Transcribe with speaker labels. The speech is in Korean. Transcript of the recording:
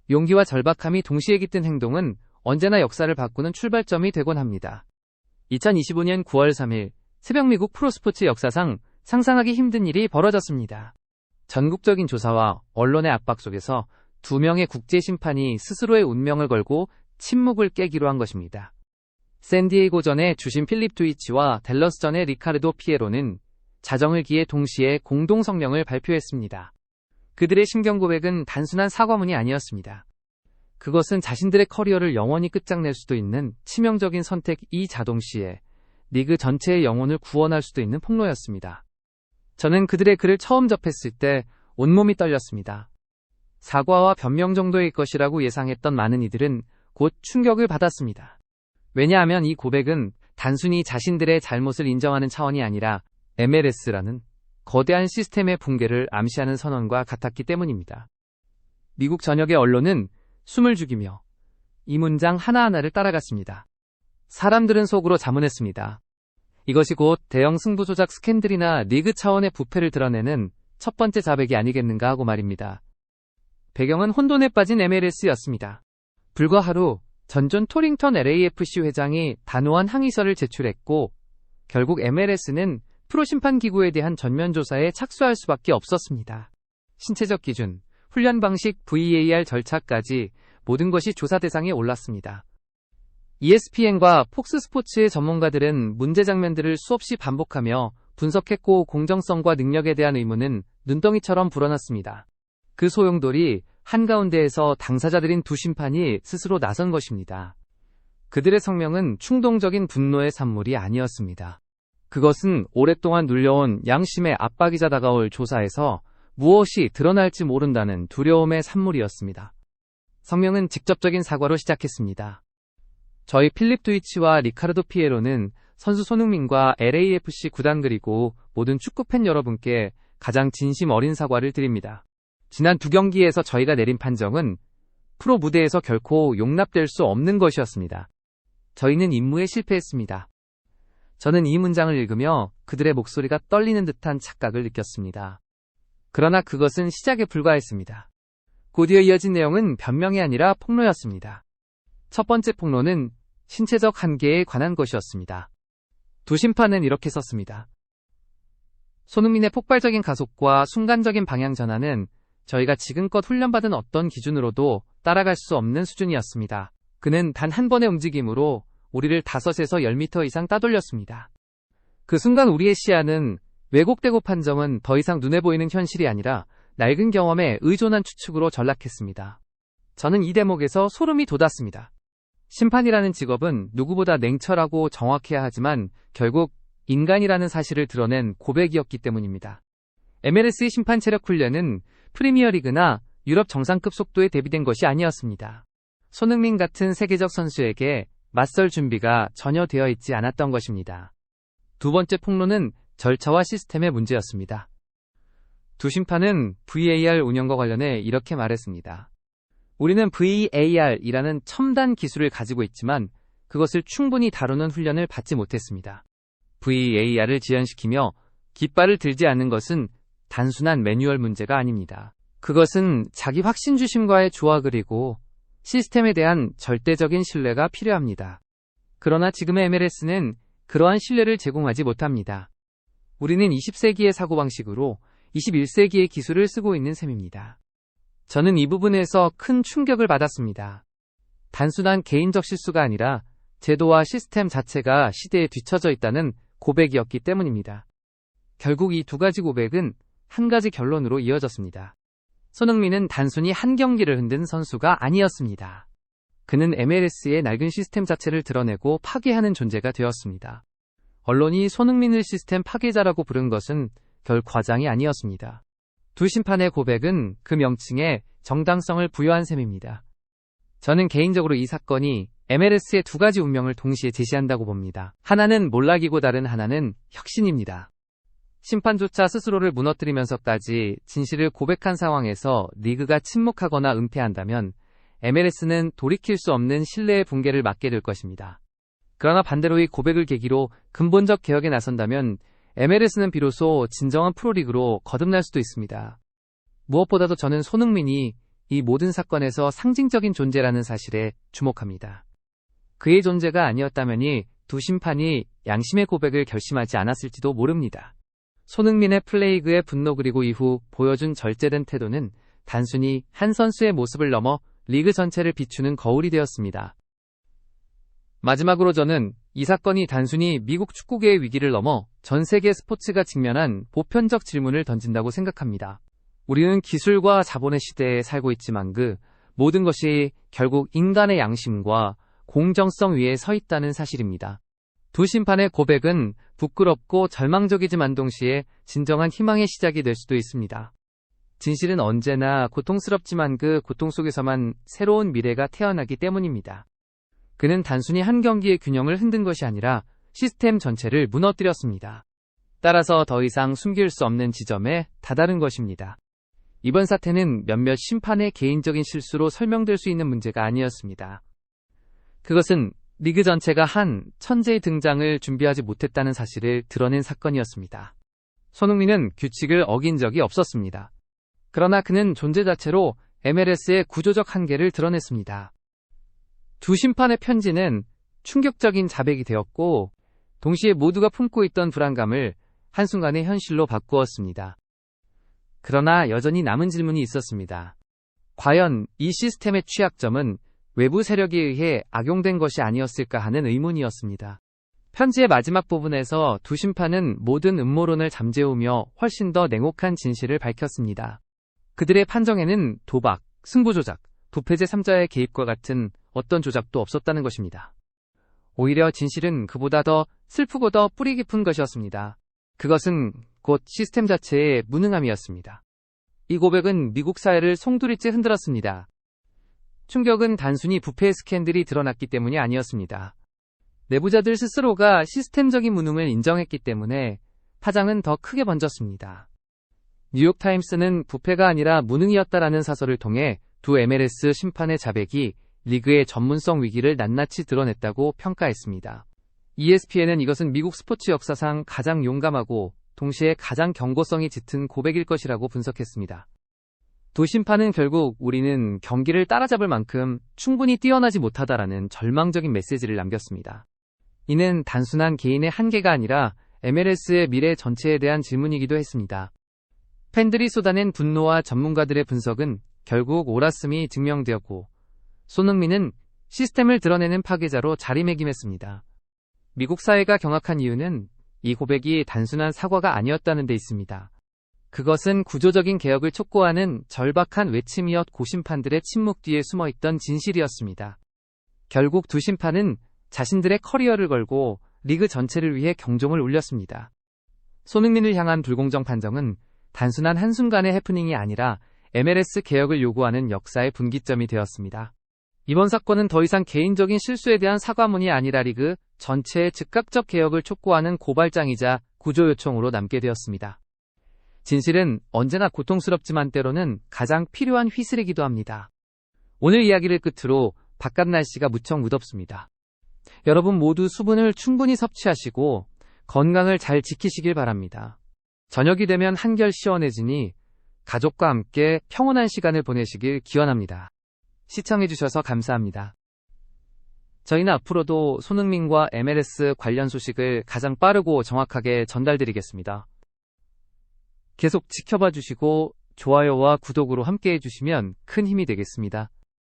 Speaker 1: 용기와 절박함이 동시에 깃든 행동은 언제나 역사를 바꾸는 출발점이 되곤 합니다. 2025년 9월 3일 새벽 미국 프로스포츠 역사상 상상하기 힘든 일이 벌어졌습니다. 전국적인 조사와 언론의 압박 속에서 2명의 국제 심판이 스스로의 운명을 걸고 침묵을 깨기로 한 것입니다. 샌디에이고전의 주심 필립 트위치와 댈러스전의 리카르도 피에로는 자정을 기해 동시에 공동 성명을 발표했습니다. 그들의 심경 고백은 단순한 사과문이 아니었습니다. 그것은 자신들의 커리어를 영원히 끝장낼 수도 있는 치명적인 선택이 자동시에 리그 전체의 영혼을 구원할 수도 있는 폭로였습니다. 저는 그들의 글을 처음 접했을 때 온몸이 떨렸습니다. 사과와 변명 정도일 것이라고 예상했던 많은 이들은 곧 충격을 받았습니다. 왜냐하면 이 고백은 단순히 자신들의 잘못을 인정하는 차원이 아니라 MLS라는 거대한 시스템의 붕괴를 암시하는 선언과 같았기 때문입니다. 미국 전역의 언론은 숨을 죽이며 이 문장 하나하나를 따라갔습니다. 사람들은 속으로 자문했습니다. 이것이 곧 대형 승부 조작 스캔들이나 리그 차원의 부패를 드러내는 첫 번째 자백이 아니겠는가 하고 말입니다. 배경은 혼돈에 빠진 MLS였습니다. 불과 하루 전 토링턴 LAFC 회장이 단호한 항의서를 제출했고 결국 MLS는 프로심판기구에 대한 전면 조사에 착수할 수밖에 없었습니다. 신체적 기준, 훈련 방식, VAR 절차까지 모든 것이 조사 대상에 올랐습니다. ESPN과 폭스스포츠의 전문가들은 문제 장면들을 수없이 반복하며 분석했고 공정성과 능력에 대한 의문은 눈덩이처럼 불어났습니다. 그 소용돌이 한가운데에서 당사자들인 두 심판이 스스로 나선 것입니다. 그들의 성명은 충동적인 분노의 산물이 아니었습니다. 그것은 오랫동안 눌려온 양심의 압박이자 다가올 조사에서 무엇이 드러날지 모른다는 두려움의 산물이었습니다. 성명은 직접적인 사과로 시작했습니다. 저희 필립 트위치와 리카르도 피에로는 선수 손흥민과 LAFC 구단 그리고 모든 축구팬 여러분께 가장 진심 어린 사과를 드립니다. 지난 2경기에서 저희가 내린 판정은 프로 무대에서 결코 용납될 수 없는 것이었습니다. 저희는 임무에 실패했습니다. 저는 이 문장을 읽으며 그들의 목소리가 떨리는 듯한 착각을 느꼈습니다. 그러나 그것은 시작에 불과했습니다. 곧이어 이어진 내용은 변명이 아니라 폭로였습니다. 첫 번째 폭로는 신체적 한계에 관한 것이었습니다. 두 심판은 이렇게 썼습니다. 손흥민의 폭발적인 가속과 순간적인 방향 전환은 저희가 지금껏 훈련받은 어떤 기준으로도 따라갈 수 없는 수준이었습니다. 그는 단 한 번의 움직임으로 우리를 5에서 10m 이상 따돌렸습니다. 그 순간 우리의 시야는 왜곡되고 판정은 더 이상 눈에 보이는 현실이 아니라 낡은 경험에 의존한 추측으로 전락했습니다. 저는 이 대목에서 소름이 돋았습니다. 심판이라는 직업은 누구보다 냉철하고 정확해야 하지만 결국 인간이라는 사실을 드러낸 고백이었기 때문입니다. MLS의 심판 체력 훈련은 프리미어리그나 유럽 정상급 속도에 대비된 것이 아니었습니다. 손흥민 같은 세계적 선수에게 맞설 준비가 전혀 되어 있지 않았던 것입니다. 두 번째 폭로는 절차와 시스템의 문제였습니다. 두 심판은 VAR 운영과 관련해 이렇게 말했습니다. 우리는 VAR이라는 첨단 기술을 가지고 있지만 그것을 충분히 다루는 훈련을 받지 못했습니다. VAR을 지연시키며 깃발을 들지 않는 것은 단순한 매뉴얼 문제가 아닙니다. 그것은 자기 확신주심과의 조화 그리고 시스템에 대한 절대적인 신뢰가 필요합니다. 그러나 지금의 MLS는 그러한 신뢰를 제공하지 못합니다. 우리는 20세기의 사고방식으로 21세기의 기술을 쓰고 있는 셈입니다. 저는 이 부분에서 큰 충격을 받았습니다. 단순한 개인적 실수가 아니라 제도와 시스템 자체가 시대에 뒤처져 있다는 고백이었기 때문입니다. 결국 이 두 가지 고백은 한 가지 결론으로 이어졌습니다. 손흥민은 단순히 한 경기를 흔든 선수가 아니었습니다. 그는 MLS의 낡은 시스템 자체를 드러내고 파괴하는 존재가 되었습니다. 언론이 손흥민을 시스템 파괴자라고 부른 것은 결 과장이 아니었습니다. 두 심판의 고백은 그 명칭에 정당성을 부여한 셈입니다. 저는 개인적으로 이 사건이 MLS의 두 가지 운명을 동시에 제시한다고 봅니다. 하나는 몰락이고 다른 하나는 혁신입니다. 심판조차 스스로를 무너뜨리면서까지 진실을 고백한 상황에서 리그가 침묵하거나 은폐한다면 MLS는 돌이킬 수 없는 신뢰의 붕괴를 맞게 될 것입니다. 그러나 반대로 이 고백을 계기로 근본적 개혁에 나선다면 MLS는 비로소 진정한 프로리그로 거듭날 수도 있습니다. 무엇보다도 저는 손흥민이 이 모든 사건에서 상징적인 존재라는 사실에 주목합니다. 그의 존재가 아니었다면이 두 심판이 양심의 고백을 결심하지 않았을지도 모릅니다. 손흥민의 플레이그의 분노 그리고 이후 보여준 절제된 태도는 단순히 한 선수의 모습을 넘어 리그 전체를 비추는 거울이 되었습니다. 마지막으로 저는 이 사건이 단순히 미국 축구계의 위기를 넘어 전 세계 스포츠가 직면한 보편적 질문을 던진다고 생각합니다. 우리는 기술과 자본의 시대에 살고 있지만 그 모든 것이 결국 인간의 양심과 공정성 위에 서 있다는 사실입니다. 두 심판의 고백은 부끄럽고 절망적이지만 동시에 진정한 희망의 시작이 될 수도 있습니다. 진실은 언제나 고통스럽지만 그 고통 속에서만 새로운 미래가 태어나기 때문입니다. 그는 단순히 한 경기의 균형을 흔든 것이 아니라 시스템 전체를 무너뜨렸습니다. 따라서 더 이상 숨길 수 없는 지점에 다다른 것입니다. 이번 사태는 몇몇 심판의 개인적인 실수로 설명될 수 있는 문제가 아니었습니다. 그것은 리그 전체가 한 천재의 등장을 준비하지 못했다는 사실을 드러낸 사건이었습니다. 손흥민은 규칙을 어긴 적이 없었습니다. 그러나 그는 존재 자체로 MLS의 구조적 한계를 드러냈습니다. 두 심판의 편지는 충격적인 자백이 되었고 동시에 모두가 품고 있던 불안감을 한순간에 현실로 바꾸었습니다. 그러나 여전히 남은 질문이 있었습니다. 과연 이 시스템의 취약점은 외부 세력에 의해 악용된 것이 아니었을까 하는 의문이었습니다. 편지의 마지막 부분에서 두 심판은 모든 음모론을 잠재우며 훨씬 더 냉혹한 진실을 밝혔습니다. 그들의 판정에는 도박, 승부 조작, 부패 제3자의 개입과 같은 어떤 조작도 없었다는 것입니다. 오히려 진실은 그보다 더 슬프고 더 뿌리 깊은 것이었습니다. 그것은 곧 시스템 자체의 무능함이었습니다. 이 고백은 미국 사회를 송두리째 흔들었습니다. 충격은 단순히 부패 스캔들이 드러났기 때문이 아니었습니다. 내부자들 스스로가 시스템적인 무능을 인정했기 때문에 파장은 더 크게 번졌습니다. 뉴욕타임스는 부패가 아니라 무능이었다라는 사설을 통해 두 MLS 심판의 자백이 리그의 전문성 위기를 낱낱이 드러냈다고 평가했습니다. ESPN은 이것은 미국 스포츠 역사상 가장 용감하고 동시에 가장 경고성이 짙은 고백일 것이라고 분석했습니다. 두 심판은 결국 우리는 경기를 따라잡을 만큼 충분히 뛰어나지 못하다라는 절망적인 메시지를 남겼습니다. 이는 단순한 개인의 한계가 아니라 MLS의 미래 전체에 대한 질문이기도 했습니다. 팬들이 쏟아낸 분노와 전문가들의 분석은 결국 옳았음이 증명되었고 손흥민은 시스템을 드러내는 파괴자로 자리매김했습니다. 미국 사회가 경악한 이유는 이 고백이 단순한 사과가 아니었다는 데 있습니다. 그것은 구조적인 개혁을 촉구하는 절박한 외침이었고 심판들의 침묵 뒤에 숨어있던 진실이었습니다. 결국 두 심판은 자신들의 커리어를 걸고 리그 전체를 위해 경종을 울렸습니다. 손흥민을 향한 불공정 판정은 단순한 한순간의 해프닝이 아니라 MLS 개혁을 요구하는 역사의 분기점이 되었습니다. 이번 사건은 더 이상 개인적인 실수에 대한 사과문이 아니라 리그 전체의 즉각적 개혁을 촉구하는 고발장이자 구조 요청으로 남게 되었습니다. 진실은 언제나 고통스럽지만 때로는 가장 필요한 휘슬이기도 합니다. 오늘 이야기를 끝으로 바깥 날씨가 무척 무덥습니다. 여러분 모두 수분을 충분히 섭취하시고 건강을 잘 지키시길 바랍니다. 저녁이 되면 한결 시원해지니 가족과 함께 평온한 시간을 보내시길 기원합니다. 시청해주셔서 감사합니다. 저희는 앞으로도 손흥민과 MLS 관련 소식을 가장 빠르고 정확하게 전달드리겠습니다. 계속 지켜봐 주시고 좋아요와 구독으로 함께 해주시면 큰 힘이 되겠습니다.